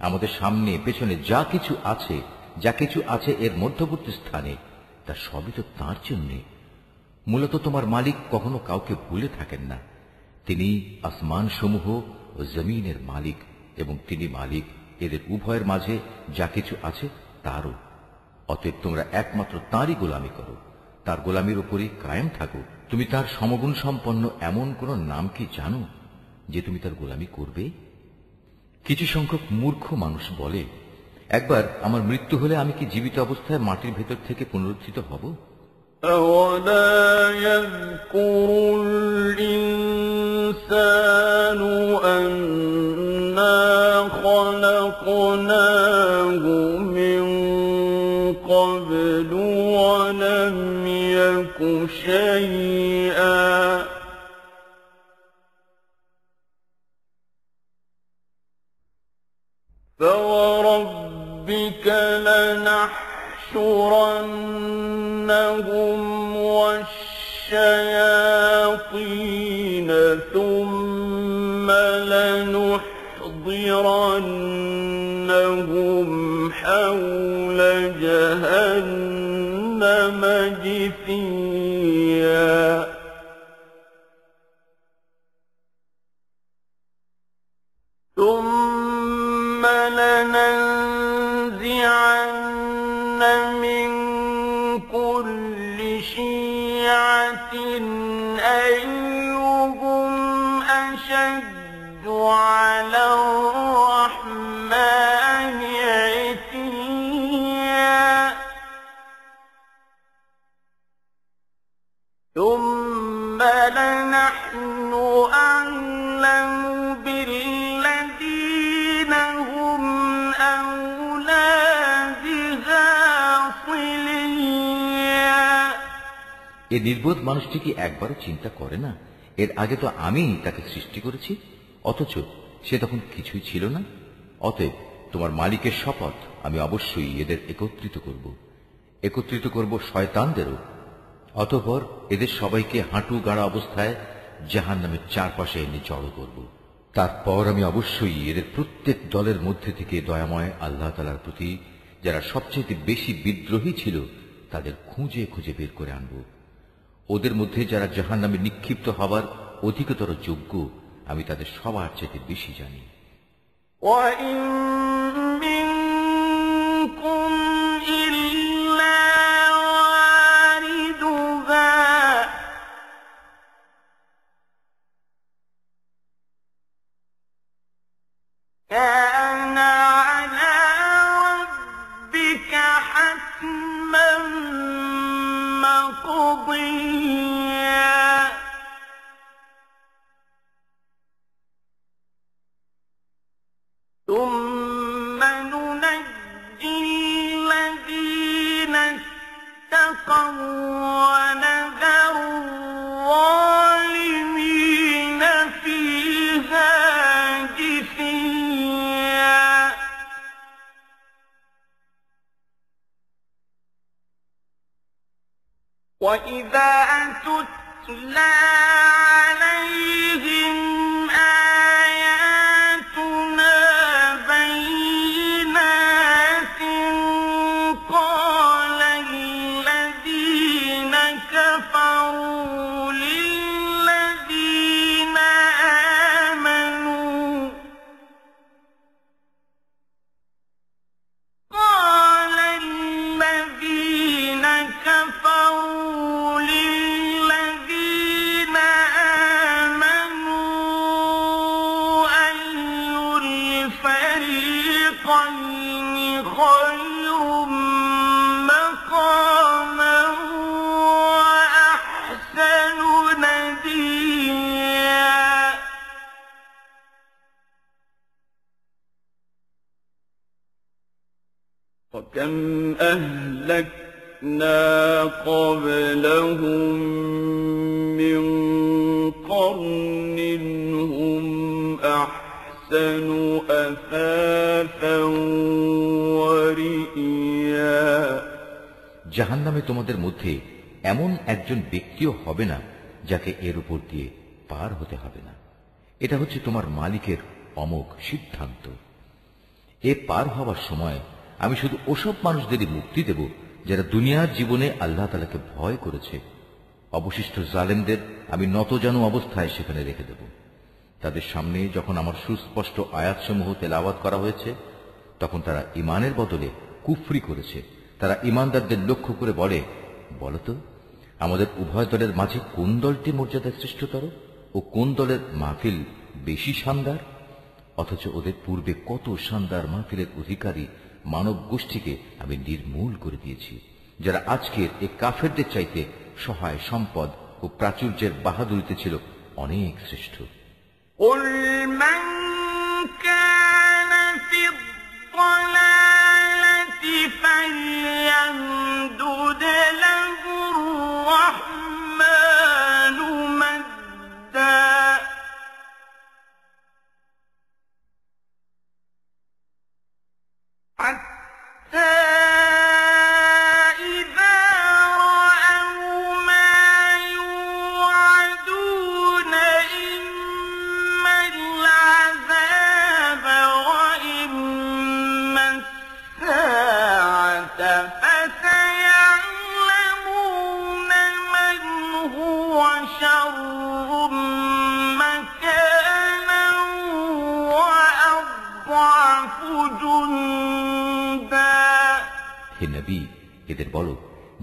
আমাদের সামনে পেছনে যা কিছু আছে যা কিছু আছে এর মধ্যবর্তী স্থানে, তা সবই তো তাঁর জন্যে। মূলত তোমার মালিক কখনো কাউকে ভুলে থাকেন না। তিনি আসমান সমূহ ও জমিনের মালিক, এবং তিনি মালিক এদের উভয়ের মাঝে যা কিছু আছে তারও। অতএব তোমরা একমাত্র তাঁরই গোলামি করো, তার গোলামির উপরই কায়েম থাকো। তুমি তার সমগুণ সম্পন্ন এমন কোন নাম কি জানো যে তুমি তার গোলামি করবে? কিছু সংখ্যক মূর্খ মানুষ বলে, একবার আমার মৃত্যু হলে আমি কি জীবিত অবস্থায় মাটির ভেতর থেকে পুনরুত্থিত হব? أَوَلَا يَذْكُرُ الْإِنسَانُ أَنَّا خَلَقْنَاهُ مِنْ قَبْلُ وَلَمْ يَكُ شَيْئًا فَوَرَبِّكَ لَنَحْشُرَنَّهُمْ وَالشَّيَاطِينَ ثُمَّ لَنُحْضِرَنَّهُمْ حَوْلَ جَهَنَّمَ جِثِيًّا ثُمَّ لَنَنزِعَنَّ مِنْ كُلِّ شِيعَةٍ أَيُّهُمْ أَشَدُّ عَلَى الرَّحْمَنِ عِتِيًّا ثُمَّ لَنَحْنُ أَعْلَمُ بِالَّذِينَ هُمْ أَوْلَى بِهَا صِلِيًّا এ নির্বোধ মানুষটি কি একবারও চিন্তা করে না, এর আগে তো আমি তাকে সৃষ্টি করেছি, অথচ সে তখন কিছুই ছিল না? অতএব তোমার মালিকের শপথ, আমি অবশ্যই এদের একত্রিত করব শয়তানদেরও। অতঃপর এদের সবাইকে হাঁটু গাড়া অবস্থায় জাহান্নামের চারপাশে এনে জড়ো করব। তারপর আমি অবশ্যই এদের প্রত্যেক দলের মধ্যে থেকে দয়াময় আল্লাহ তাআলার প্রতি যারা সবচেয়ে বেশি বিদ্রোহী ছিল তাদের খুঁজে খুঁজে বের করে আনব। ওদের মধ্যে যারা জাহান্নামে নিক্ষিপ্ত হবার অধিকতর যোগ্য, আমি তাদের সবার চেয়ে বেশি জানি। وَإِن مِّنكُمْ إِلَّا وَارِدُهَا كَانَ عَلَى رَبِّكَ حَتْمًا مَّقْضِيًّا ثُمَّ نُنَجِّي الَّذِينَ اتَّقَوْا وَنَذَرُ الظَّالِمِينَ فِيهَا جِثِيًّا وَإِذَا تُتْلَى عَلَيْهِمْ آيَاتُنَا بَيِّنَاتٍ قَالَ الَّذِينَ كَفَرُوا لِلَّذِينَ آمَنُوا أَيُّ الْفَرِيقَيْنِ خَيْرٌ مَّقَامًا وَأَحْسَنُ نَدِيًّا وَكَمْ أَهْلَكْنَا قَبْلَهُم مِّن قَرْنٍ هُمْ أَحْسَنُ أَثَاثًا وَرِئْيًا জাহান্নামে তোমাদের মধ্যে এমন একজন ব্যক্তিও হবে না যাকে এর উপর দিয়ে পার হতে হবে না। এটা হচ্ছে তোমার মালিকের অমোঘ সিদ্ধান্ত। এ পার হওয়ার সময় আমি শুধু ওসব মানুষদেরই মুক্তি দেব যারা দুনিয়ার জীবনে আল্লাহ তাআলাকে ভয় করেছে। অবশিষ্ট জালেমদের আমি নতজানু অবস্থায় সেখানে রেখে দেব। তাদের সামনে যখন আমার সুস্পষ্ট আয়াতসমূহ তেলাওয়াত করা হয়েছে, তখন তারা ঈমানের বদলে কুফরি করেছে। তারা ঈমানদারদের লক্ষ্য করে বলে, বলতো আমাদের উভয় দলের মাঝে কোন দলটি মর্যাদা শ্রেষ্ঠতর ও কোন দলের মাহফিল বেশি শানদার? অথচ ওদের পূর্বে কত শানদার মাহফিলের অধিকারী মানব গোষ্ঠীকে আমি নির্মূল করে দিয়েছি, যারা আজকের এই কাফেরদের চাইতে সহায় সম্পদ ও প্রাচুর্যের বাহাদুরিতে ছিল অনেক শ্রেষ্ঠ। قُلْ مَنْ كَانَ فِي الضَّلَالَةِ فَلْيَمْدُدْ لَهُ الرَّحْمَنُ مَدًّا حَتَّى فسيعلمون من هو شر مكانا وأضعف جندا। হে নবী, এদের বলো,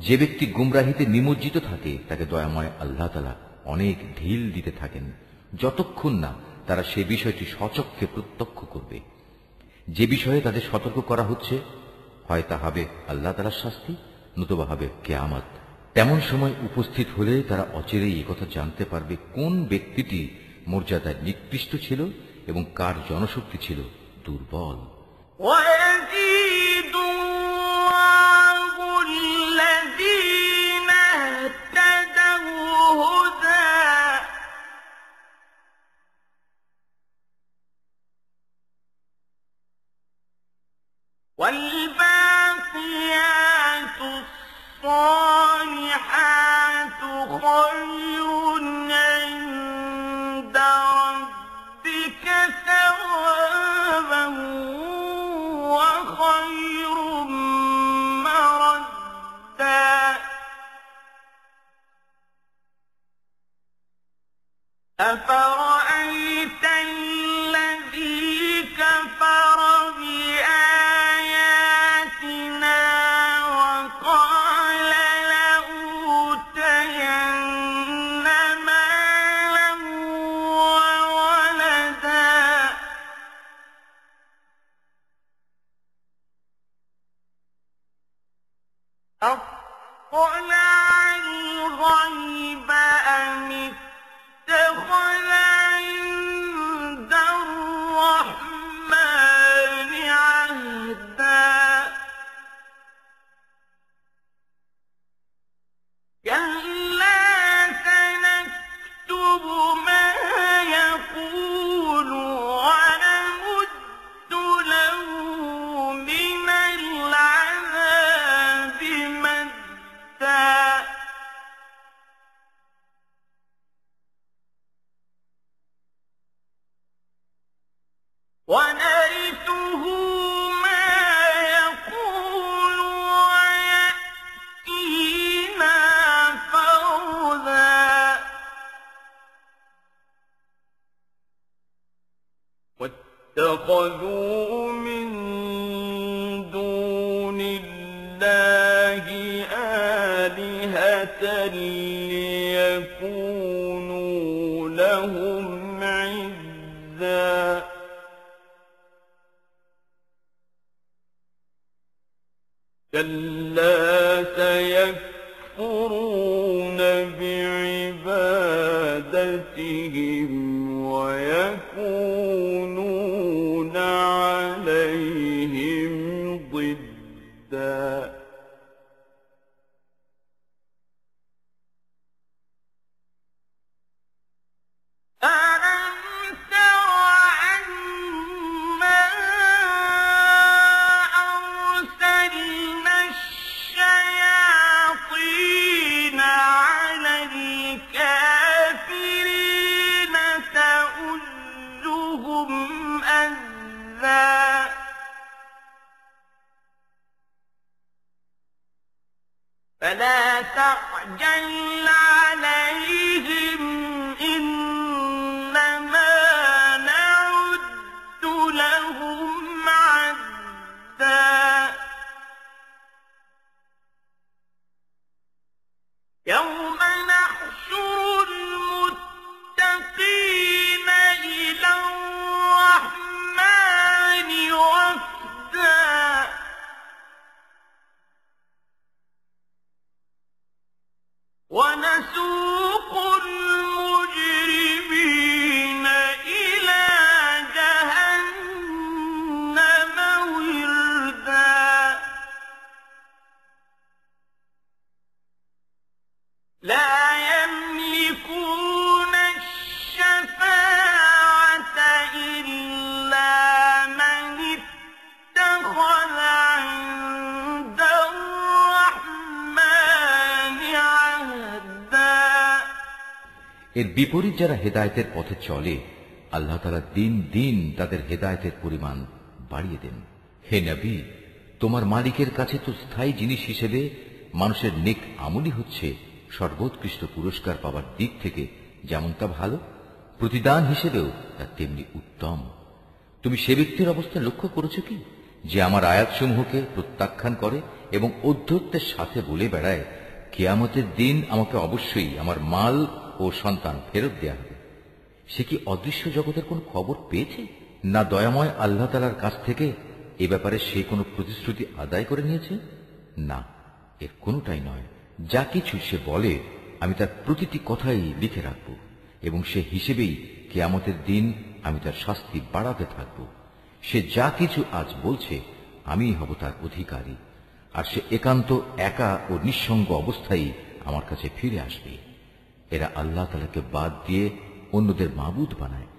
যে ব্যক্তি গুমরাহিতে নিমজ্জিত থাকে তাকে দয়াময় আল্লাহ তাআলা অনেক ঢিল দিতে থাকেন, যতক্ষণ না তারা সে বিষয়টি স্বচক্ষে প্রত্যক্ষ করবে। যে বিষয়ে তাদের সতর্ক করা হচ্ছে, হয় তা হবে আল্লাহ তাআলার শাস্তি, নতুবা হবে কিয়ামত। তেমন সময় উপস্থিত হলে তারা অচিরেই একথা জানতে পারবে কোন ব্যক্তিটি মর্যাদায় নিকৃষ্ট ছিল এবং কার জনশক্তি ছিল দুর্বল। وَيَزِيدُ اللَّهُ الَّذِينَ اهْتَدَوْا هُدًى وَالْبَاقِيَاتُ الصَّالِحَاتُ خَيْرٌ عِندَ رَبِّكَ ثَوَابًا وَخَيْرٌ مَّرَدًّا أَفَرَأَيْتَ الَّذِي كَفَرَ بِآيَاتِنَا وَقَالَ لَأُوتَيَنَّ مَالًا وَوَلَدًا أَطَّلَعَ الْغَيْبَ أَمِ اتَّخَذَ عِندَ الرَّحْمَنِ عَهْدًا كَلَّا سَنَكْتُبُ مَا يَقُولُ وَنَمُدُّ لَهُ مِنَ الْعَذَابِ مَدًّا وَنَرِثُهُ مَا يَقُولُ وَيَأْتِينَا فَرْدًا وَاتَّخَذُوا مِن دُونِ اللَّهِ آلِهَةً لِيَكُونُوا لَهُمْ عِزًّا كَلَّا سَيَكْفُرُونَ بِعِبَادَتِهِمْ وَيَكُونُونَ عَلَيْهِمْ ضِدًّا أَلَمْ تَرَ أَنَّا أَرْسَلْنَا الشَّيَاطِينَ عَلَى الْكَافِرِينَ تَؤُزُّهُمْ أَزًّا فلا تعجل عليهم إنما نعد لهم عدا يوم نحشر المتقين إلى الرحمن وفدا ونسوق المجرمين إلى جهنم وردا لا يملكون الشفاعة إلا من اتخذ عند الرحمن عهدا এর বিপরীত যারা হেদায়েতের পথে চলে আল্লাহ তাআলা দিন দিন তাদের হেদায়েতের পরিমাণ বাড়িয়ে দেন। হে নবী, তোমার মালিকের কাছে তো স্থায়ী জিনিস হিসেবে মানুষের নেক আমলই হচ্ছে সর্বোৎকৃষ্ট পুরস্কার পাওয়ার দিক থেকে যেমন তা ভালো, প্রতিদান হিসেবেও তা তেমনি উত্তম। তুমি সে ব্যক্তির অবস্থা লক্ষ্য করেছো কি যে আমার আয়াতসমূহকে প্রত্যাখ্যান করে এবং ঔদ্ধত্যের সাথে বলে বেড়ায়, কিয়ামতের দিন আমাকে অবশ্যই আমার মাল ও সন্তান ফেরত দেয়া হবে। সে কি অদৃশ্য জগতের কোন খবর পেয়েছে? না দয়াময় আল্লাহ তাআলার কাছ থেকে এ ব্যাপারে সে কোনো প্রতিশ্রুতি আদায় করে নিয়েছে? না, এর কোনটাই নয়। যা কিছু সে বলে আমি তার প্রতিটি কথাই লিখে রাখব এবং সে হিসেবেই কিয়ামতের দিন আমি তার শাস্তি বাড়াতে থাকব। সে যা কিছু আজ বলছে আমিই হব তার অধিকারী, আর সে একান্ত একা ও নিঃসঙ্গ অবস্থায় আমার কাছে ফিরে আসবে। এরা আল্লাহ তাআলাকে বাদ দিয়ে অন্যদের মাবুদ বানায়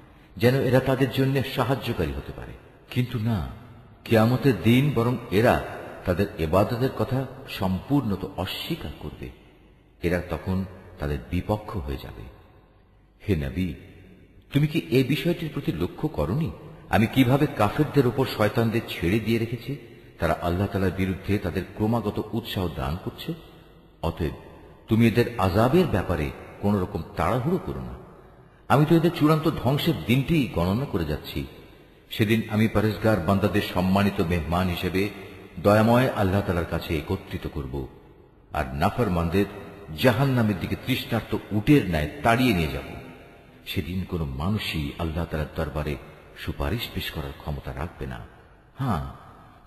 যেন এরা তাদের জন্য সাহায্যকারী হতে পারে, কিন্তু না, কিয়ামতের দিন বরং এরা তাদের ইবাদতের কথা সম্পূর্ণত অস্বীকার করবে। এরা তখন তাদের বিপক্ষ হয়ে যাবে। হে নবী, তুমি কি এই বিষয়টির প্রতি লক্ষ্য করনি আমি কিভাবে কাফেরদের উপর শয়তানদের ছেড়ে দিয়ে রেখেছি? তারা আল্লাহ তাআলার বিরুদ্ধে তাদের ক্রমাগত উৎসাহ দান করছে। অতএব তুমি এদের আযাবের ব্যাপারে কোন রকম তাড়াহুড়ো করো না। আমি তো এদের চূড়ান্ত ধ্বংসের দিনটি গণনা করে যাচ্ছি। সেদিন আমি পরেজগার বান্দাদের সম্মানিত মেহমান হিসেবে দয়াময় আল্লাহ তাআলার কাছে একত্রিত করব, আর নাফরমানদের জাহান্নামের দিকে তৃষ্ণার্ত উটের ন্যায় তাড়িয়ে নিয়ে যাব। সেদিন কোন মানুষই আল্লাহ তাআলার দরবারে সুপারিশ পেশ করার ক্ষমতা রাখবে না। হ্যাঁ,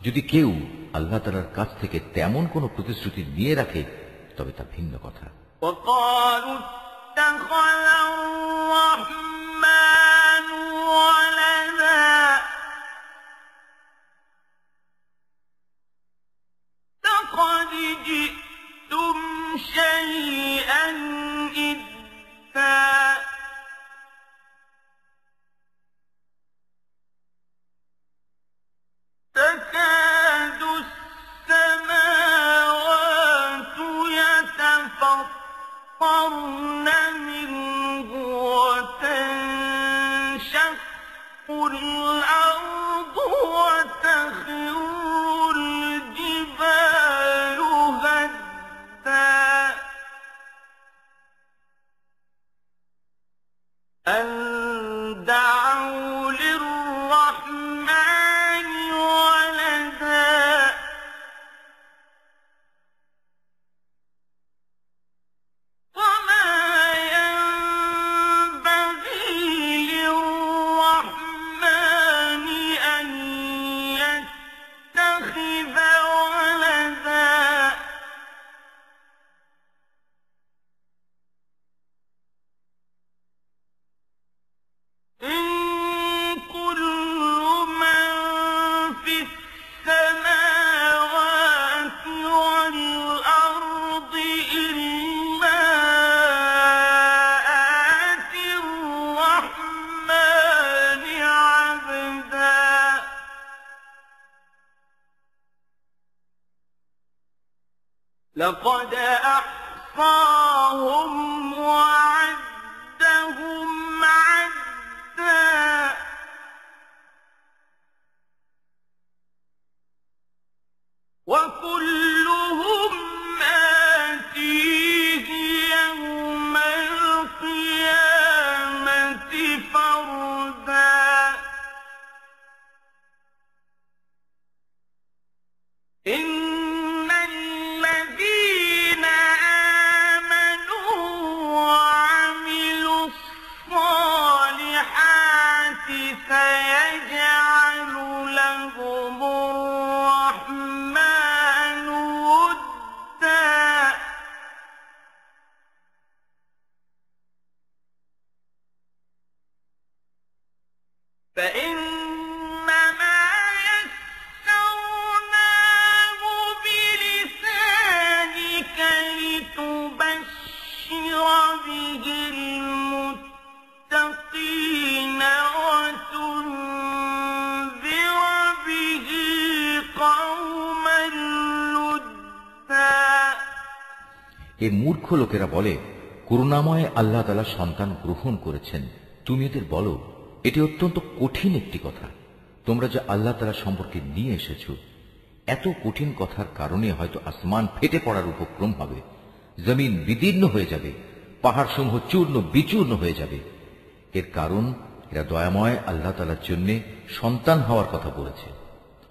যদি কেউ আল্লাহ তাআলার কাছ থেকে তেমন কোন প্রতিশ্রুতি নিয়ে রাখে তবে তা ভিন্ন কথা। وقالوا اتخذ الرحمن ولدا لقد جئتم شيئا إدا تكاد السماوات يتفطرن منه وتنشق الأرض وتخر الجبال هدا أن دعوا للرحمن ولدا وما ينبغي للرحمن أن يتخذ ولدا إن كل من في السماوات والأرض إلا آتي الرحمن عبدا لقد أحصاهم وعدهم عدا وكلهم এই মূর্খ লোকেরা বলে, করুণাময় আল্লাহ তাআলা সন্তান গ্রহণ করেছেন। তুমি এদের বলো, এটি অত্যন্ত কঠিন একটি কথা। তোমরা যা আল্লাহ তাআলা সম্পর্কে নিয়ে এসেছ, এত কঠিন কথার কারণে হয়তো আসমান ফেটে পড়ার উপক্রম হবে, জমিন বিদীর্ণ হয়ে যাবে, পাহাড় সমূহ চূর্ণ বিচূর্ণ হয়ে যাবে। এর কারণ এরা দয়াময় আল্লাহ তাআলার জন্য সন্তান হওয়ার কথা বলেছে,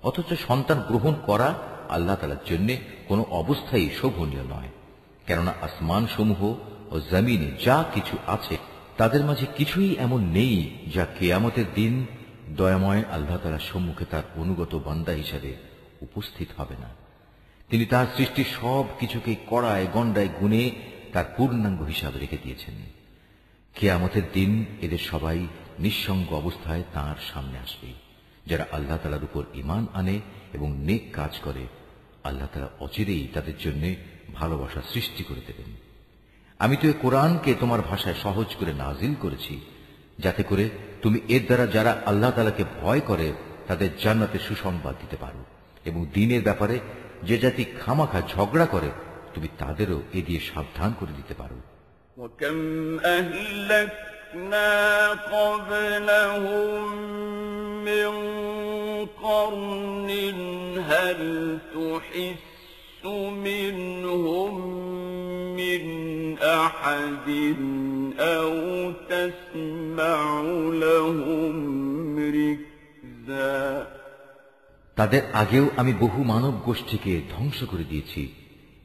অথচ সন্তান গ্রহণ করা আল্লাহ তাআলার জন্য কোনো অবস্থায় শোভনীয় নয়। কেননা আসমান সমূহ ও জমিনে যা কিছু আছে তাদের মাঝে কিছুই এমন নেই যা কিয়ামতের দিন দয়াময় আল্লাহ তাআলার সম্মুখে তার অনুগত বান্দা হিসাবে উপস্থিত হবে না। তিনি তার সৃষ্টি সব কিছুকে কড়ায় গণ্ডায় গুণে তার পূর্ণাঙ্গ হিসাবে রেখে দিয়েছেন। কিয়ামতের দিন এদের সবাই নিঃসঙ্গ অবস্থায় তাঁর সামনে আসবে। যারা আল্লাহ তাআলার উপর ঈমান আনে এবং নেক কাজ করে, আল্লাহ তাআলা অচিরেই তাদের জন্য ভালোবাসা সৃষ্টি করে দেবেন। আমি তো এ কোরআনকে তোমার ভাষায় সহজ করে নাজিল করেছি, যাতে করে তুমি এর দ্বারা যারা আল্লাহ তাআলাকে ভয় করে তাদের জান্নাতের সুসংবাদ দিতে পারো, এবং দ্বীনের ব্যাপারে যে জাতি খামাখা ঝগড়া করে তুমি তাদেরও এ দিয়ে সাবধান করে দিতে পারো। وكم أهلكنا قبلهم من قرن هل تحس منهم من أحد أو تسمع لهم ركزا। তাদের আগেও আমি বহু মানব গোষ্ঠীকে ধ্বংস করে দিয়েছি।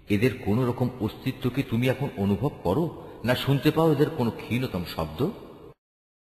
এদের কোন রকম অস্তিত্বকে তুমি এখন অনুভব করো, না শুনতে পাও এদের কোনো ক্ষীণতম শব্দ?